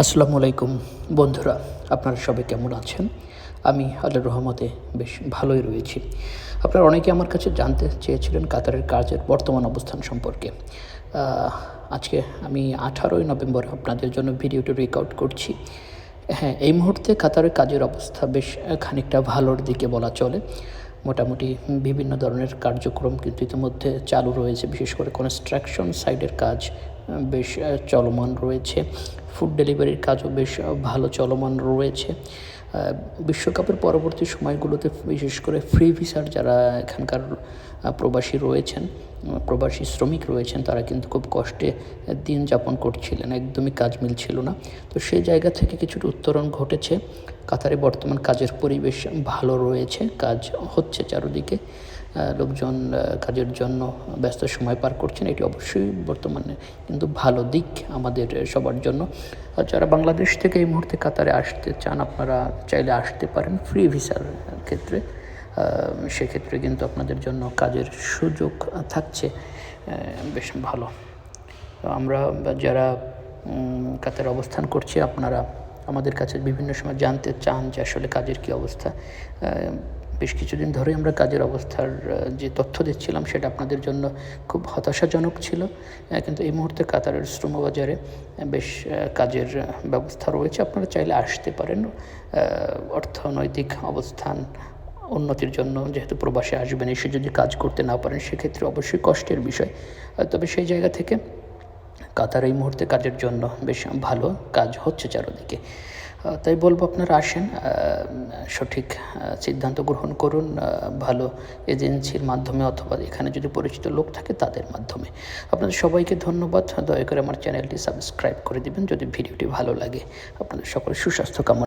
আসসালামু আলাইকুম বন্ধুরা, আপনারা সবাই কেমন আছেন? আমি আল্লাহর রহমতে বেশ ভালোই রয়েছি। আপনারা অনেকে আমার কাছে জানতে চেয়েছিলেন কাতারের কাজের বর্তমান অবস্থান সম্পর্কে। আজকে আমি 18ই নভেম্বর আপনাদের জন্য ভিডিওটি রেকর্ড করছি। হ্যাঁ, এই মুহূর্তে কাতারের কাজের অবস্থা বেশ খানিকটা ভালোর দিকে বলা চলে। মোটামুটি বিভিন্ন ধরনের কার্যক্রম কিন্তু ইতিমধ্যে চালু রয়েছে। বিশেষ করে কনস্ট্রাকশন সাইডের কাজ বেশ চলমান রয়েছে। ফুড ডেলিভারির কাজও বেশ ভালো চলমান রয়েছে। বিশ্বকাপের পরবর্তী সময়গুলোতে বিশেষ করে ফ্রি ভিসার যারা এখানকার প্রবাসী রয়েছেন, প্রবাসী শ্রমিক রয়েছেন, তারা কিন্তু খুব কষ্টে দিন যাপন করছিলেন, একদমই কাজ মিলছিল না। তো সেই জায়গা থেকে কিছুটা উত্তরণ ঘটেছে। কাতারে বর্তমান কাজের পরিবেশ ভালো রয়েছে, কাজ হচ্ছে চারদিকে। লোকজন কাজের জন্য ব্যস্ত সময় পার করছেন, এটি অবশ্যই বর্তমানে কিন্তু ভালো দিক আমাদের সবার জন্য। আর যারা বাংলাদেশ থেকে এই মুহূর্তে কাতারে আসতে চান, আপনারা চাইলে আসতে পারেন ফ্রি ভিসার ক্ষেত্রে। সেক্ষেত্রে কিন্তু আপনাদের জন্য কাজের সুযোগ থাকছে বেশ ভালো। আমরা যারা কাতারে অবস্থান করছি, আপনারা আমাদের কাছে বিভিন্ন সময় জানতে চান যে আসলে কাজের কী অবস্থা। বেশ কিছুদিন ধরেই আমরা কাজের অবস্থার যে তথ্য দিচ্ছিলাম সেটা আপনাদের জন্য খুব হতাশাজনক ছিল। কিন্তু এই মুহূর্তে কাতারের শ্রমবাজারে বেশ কাজের ব্যবস্থা রয়েছে। আপনারা চাইলে আসতে পারেন। অর্থনৈতিক অবস্থান উন্নতির জন্য যেহেতু প্রবাসে আসবেন, এসে যদি কাজ করতে না পারেন সেক্ষেত্রে অবশ্যই কষ্টের বিষয়। তবে সেই জায়গা থেকে কাতার এই মুহূর্তে কাজের জন্য বেশ ভালো কাজ হচ্ছে চারদিকে। তাই বলবো আপনারা আসেন, সঠিক সিদ্ধান্ত গ্রহণ করুন ভালো এজেন্সির মাধ্যমে, অথবা এখানে যদি পরিচিত লোক থাকে তাদের মাধ্যমে। আপনাদের সবাইকে ধন্যবাদ। দয়া করে আমার চ্যানেলটি সাবস্ক্রাইব করে দিবেন যদি ভিডিওটি ভালো লাগে। আপনাদের সকলের সুস্বাস্থ্য কামনা।